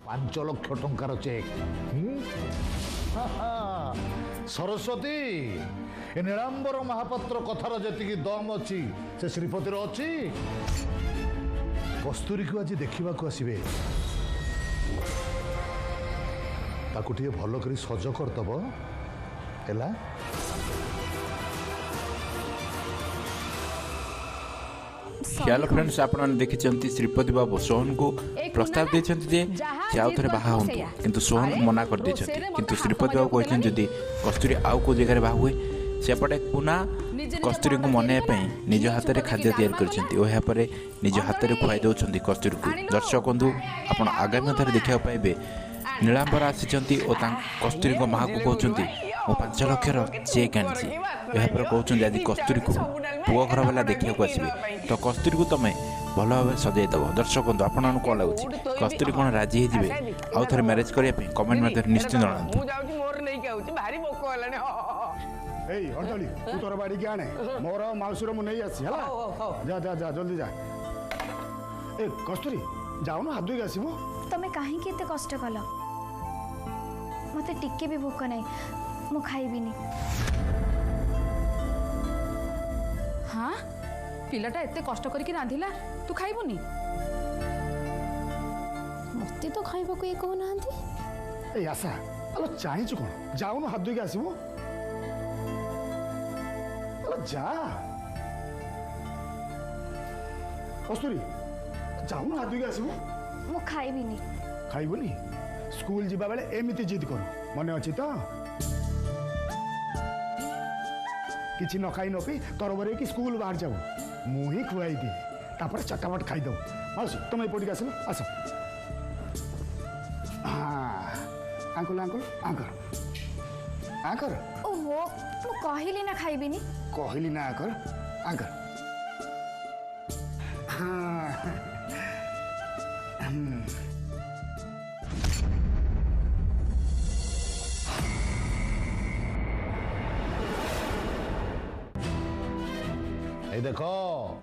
5 lakh टंकार check. Saraswati ए नीलांबर महापात्र कथार जी दम अच्छी से श्रीपतिर अच्छी। कस्तूरी को आज देखा आसबे ताकू टे भल कर सज करदब है। हेलो फ्रेंड्स, आपने देखिए श्रीपति बाबू सोहन को प्रस्ताव देते जे आउ थे बाहा हूँ, किंतु सोहन मना कर देते। किंतु श्रीपति बाबू कहते जदि कस्तूरी आउ को जगह बाहा हुए सेपटे पुनः कस्तूरी को मनवाई निज हाथ में खाद्य तैयार कर निज हाथ में खुआई दौरान कस्तूरी को। दर्शक बंधु आप आगामी अध्याय देखा पाइबे नीलांबर आसी कस्तूरी को माँ को कहते मो 5 लाखर चेक आनी यापर कहते आज कस्तूरी को पुओ घर वाला देखा आसबे तो कस्तूरी को तुम भल भाव सजाई दब। दर्शक बंधु आपन कौन लगुच कस्तूरी कौन राजी होते आउ थे मैरेज करने कमेंट मध्य निश्चित जनातु। तू तोर बाड़ी के आने मोर माउसीर मु नहीं आसी हला। जा जा जा जल्दी जा। ए कस्तूरी जाऊन हाथ धोई आसबो। तमे काहे के एते कष्ट कल? मते टिके भी भूख नहीं, मु खाइबिनी। हाँ पिलाटा एते कष्ट करके रांधिला तू खाइबुनी? मते तो खाइबा को ये कहू नांती। ए आशा अलो चाहिछु कोन जाऊन हाथ धोई आसबो। अलो जा कस्तूरी जाऊन हाथ धोई आसबो। मु खाइबिनी। खाइबुनी? स्कूल जीवा बेले एमिति जिद कर मन अच्छी तो किसी न खाई न पी तरबरे कि स्कूल बाहर जाऊ मु ही खुआई दिए तापर चटापट खाईदे। मौसी तुम एपटिक आस आस। हाँ आंकुल आंकुल आंकर आंकर। ओहो मु कहली ना खाइबिनी। कहली ना आंकर आंकर। हाँ देखो